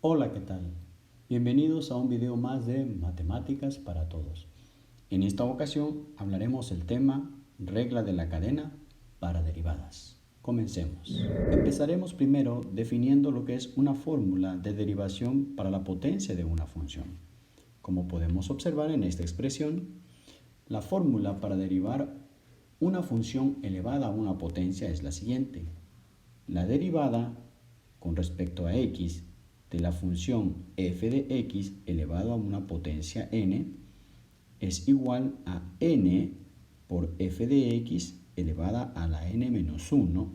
Hola, ¿qué tal? Bienvenidos a un video más de Matemáticas para Todos. En esta ocasión hablaremos el tema regla de la cadena para derivadas. Comencemos. Empezaremos primero definiendo lo que es una fórmula de derivación para la potencia de una función. Como podemos observar en esta expresión, la fórmula para derivar una función elevada a una potencia es la siguiente. La derivada con respecto a x de la función f de x elevado a una potencia n es igual a n por f de x elevada a la n menos 1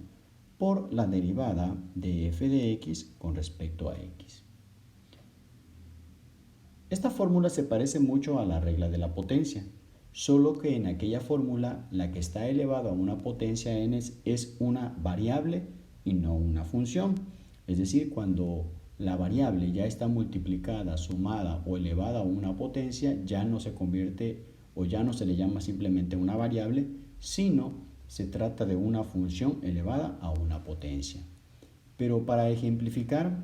por la derivada de f de x con respecto a x. Esta fórmula se parece mucho a la regla de la potencia, solo que en aquella fórmula la que está elevado a una potencia n es una variable y no una función. Es decir, cuando la variable ya está multiplicada, sumada o elevada a una potencia, ya no se convierte o ya no se le llama simplemente una variable, sino se trata de una función elevada a una potencia. Pero para ejemplificar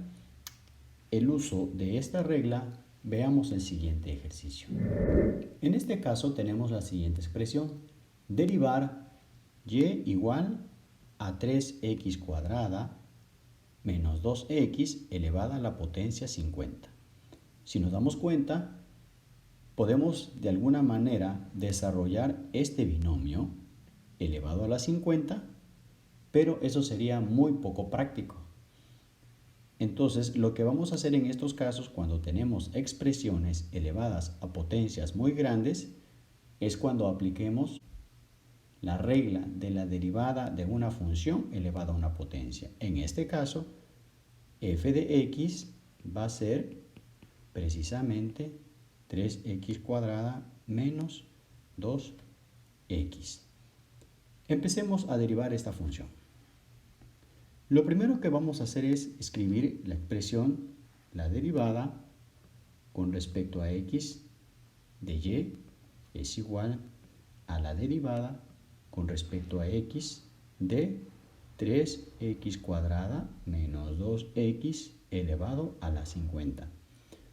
el uso de esta regla, veamos el siguiente ejercicio. En este caso tenemos la siguiente expresión. Derivar y igual a 3x cuadrada menos 2x elevada a la potencia 50. Si nos damos cuenta, podemos de alguna manera desarrollar este binomio elevado a la 50, pero eso sería muy poco práctico. Entonces, lo que vamos a hacer en estos casos cuando tenemos expresiones elevadas a potencias muy grandes es cuando apliquemos la regla de la derivada de una función elevada a una potencia. En este caso, f de x va a ser precisamente 3x cuadrada menos 2x. Empecemos a derivar esta función. Lo primero que vamos a hacer es escribir la expresión, la derivada con respecto a x de y es igual a la derivada con respecto a x de 3x cuadrada menos 2x elevado a la 50.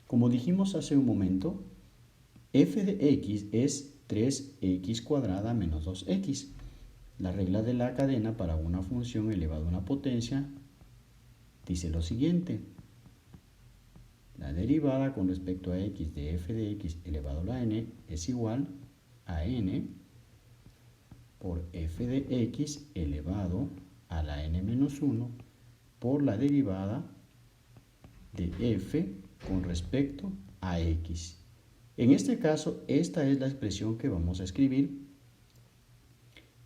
Como dijimos hace un momento, f de x es 3x cuadrada menos 2x. La regla de la cadena para una función elevada a una potencia dice lo siguiente. La derivada con respecto a x de f de x elevado a la n es igual a n por f de x elevado a la n menos 1 por la derivada de f con respecto a x. En este caso, esta es la expresión que vamos a escribir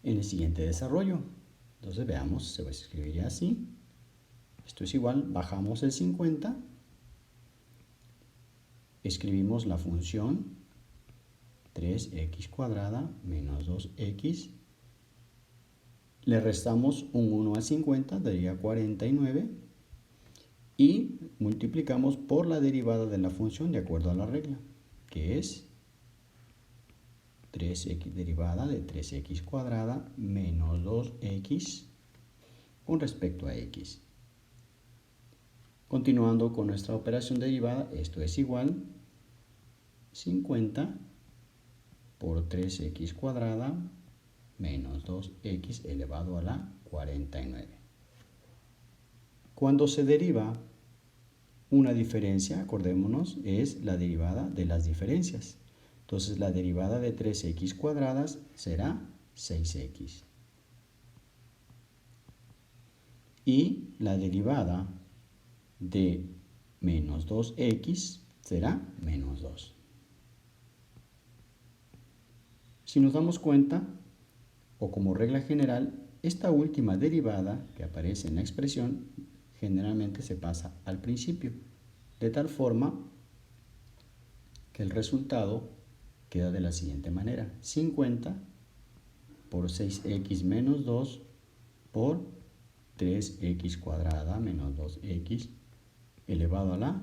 en el siguiente desarrollo. Entonces veamos, se va a escribir así. Esto es igual, bajamos el 50, escribimos la función 3x cuadrada menos 2x, le restamos un 1 a 50, daría 49, y multiplicamos por la derivada de la función de acuerdo a la regla, que es 3x derivada de 3x cuadrada menos 2x con respecto a x. Continuando con nuestra operación derivada, esto es igual 50 por 3x cuadrada menos 2x elevado a la 49. Cuando se deriva una diferencia, acordémonos, es la derivada de las diferencias. Entonces la derivada de 3x cuadradas será 6x. Y la derivada de menos 2x será menos 2. Si nos damos cuenta, o como regla general, esta última derivada que aparece en la expresión generalmente se pasa al principio, de tal forma que el resultado queda de la siguiente manera: 50 por 6x menos 2 por 3x cuadrada menos 2x elevado a la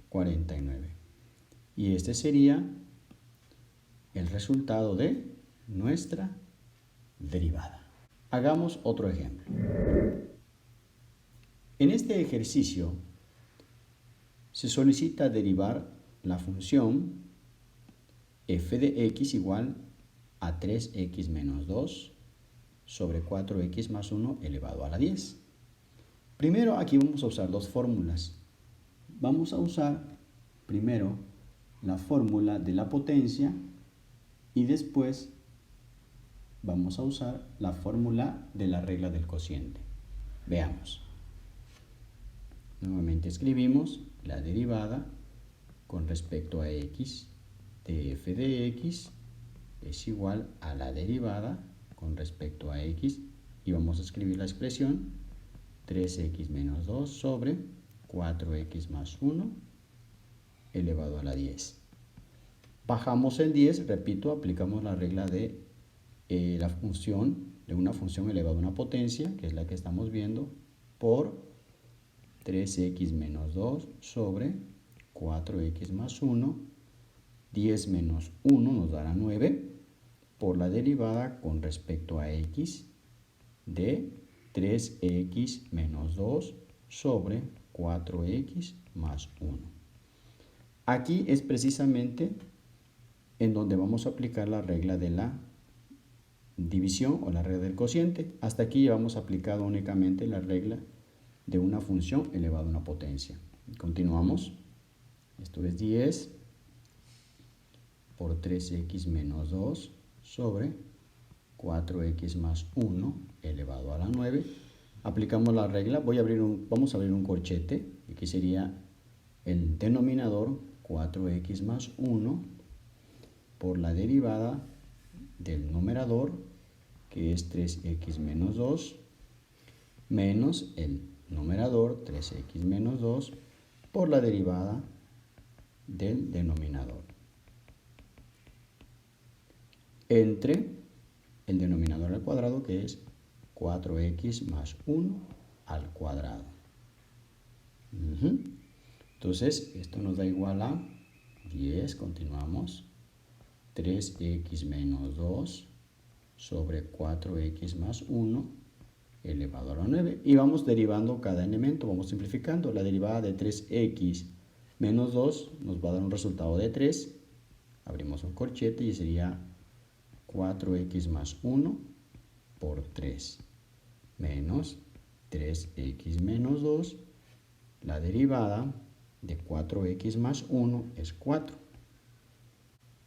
49. Y este sería el resultado de nuestra derivada. Hagamos otro ejemplo. En este ejercicio se solicita derivar la función f de x igual a 3x menos 2 sobre 4x más 1 elevado a la 10. Primero aquí vamos a usar dos fórmulas. Vamos a usar primero la fórmula de la potencia y después vamos a usar la fórmula de la regla del cociente. Veamos. Nuevamente escribimos la derivada con respecto a x de f de x es igual a la derivada con respecto a x y vamos a escribir la expresión 3x menos 2 sobre 4x más 1 elevado a la 10. Bajamos el 10, repito, aplicamos la regla de la función, de una función elevada a una potencia, que es la que estamos viendo, por 3x menos 2 sobre 4x más 1, 10 menos 1 nos dará 9, por la derivada con respecto a x de 3x menos 2 sobre 4x más 1. Aquí es precisamente en donde vamos a aplicar la regla de la división o la regla del cociente. Hasta aquí llevamos aplicado únicamente la regla de una función elevada a una potencia. Continuamos. Esto es 10 por 3x menos 2 sobre 4x más 1 elevado a la 9. Aplicamos la regla. Vamos a abrir un corchete. Aquí sería el denominador 4x más 1 por la derivada del numerador, que es 3x menos 2, menos el numerador 3x menos 2 por la derivada del denominador, entre el denominador al cuadrado, que es 4x más 1 al cuadrado. Entonces, esto nos da igual a 10, continuamos, 3x menos 2 sobre 4x más 1 elevado a la 9. Y vamos derivando cada elemento, vamos simplificando. La derivada de 3x menos 2 nos va a dar un resultado de 3. Abrimos un corchete y sería 4x más 1 por 3 menos 3x menos 2. La derivada de 4x más 1 es 4.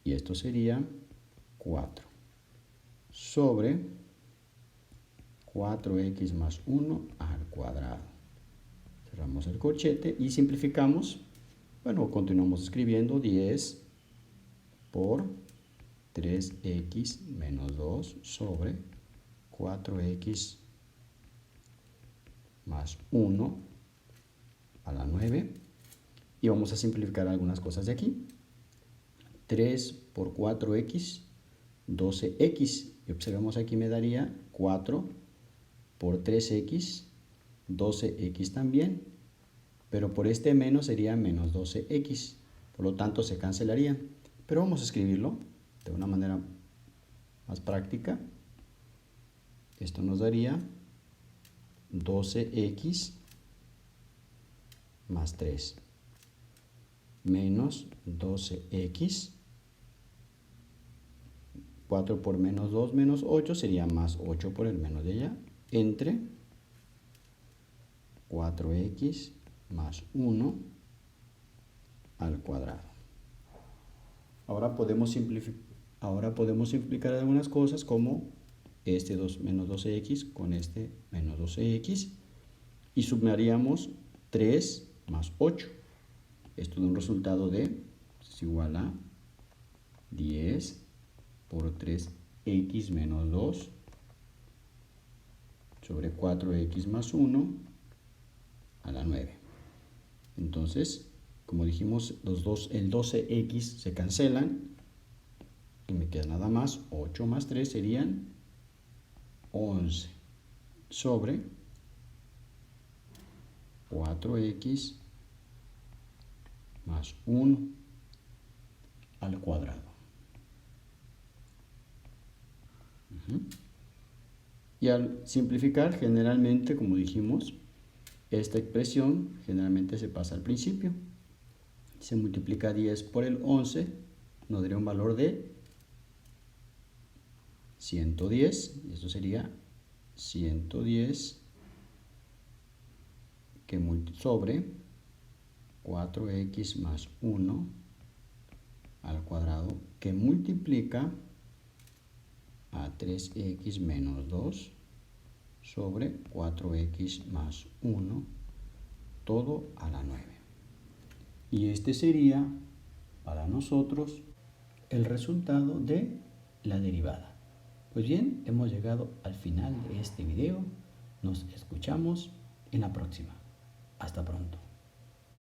Y esto sería 4 sobre 4x más 1 al cuadrado. Cerramos el corchete y simplificamos. Bueno, continuamos escribiendo 10 por 3x menos 2 sobre 4x más 1 a la 9. Y vamos a simplificar algunas cosas de aquí. 3 por 4x, 12x. Y observamos aquí me daría 4 por 3x, 12x también. Pero por este menos sería menos 12x. Por lo tanto se cancelarían. Pero vamos a escribirlo de una manera más práctica. Esto nos daría 12x más 3 menos 12x. 4 por menos 2 menos 8 sería más 8 por el menos de allá, entre 4x más 1 al cuadrado. Ahora podemos simplificar algunas cosas, como este menos 12x con este menos 12x, y sumaríamos 3 más 8. Esto da un resultado de es igual a 10 por 3x menos 2 sobre 4x más 1 a la 9. Entonces, como dijimos, el 12x se cancelan y me queda nada más 8 más 3 serían 11 sobre 4x más 1 al cuadrado. Y al simplificar, generalmente, como dijimos, esta expresión generalmente se pasa al principio. Se multiplica 10 por el 11, nos daría un valor de 110. Y esto sería 110 que sobre 4x más 1 al cuadrado que multiplica a 3x menos 2 sobre 4x más 1 todo a la 9. Y este sería para nosotros el resultado de la derivada. Pues bien, hemos llegado al final de este video. Nos escuchamos en la próxima. Hasta pronto.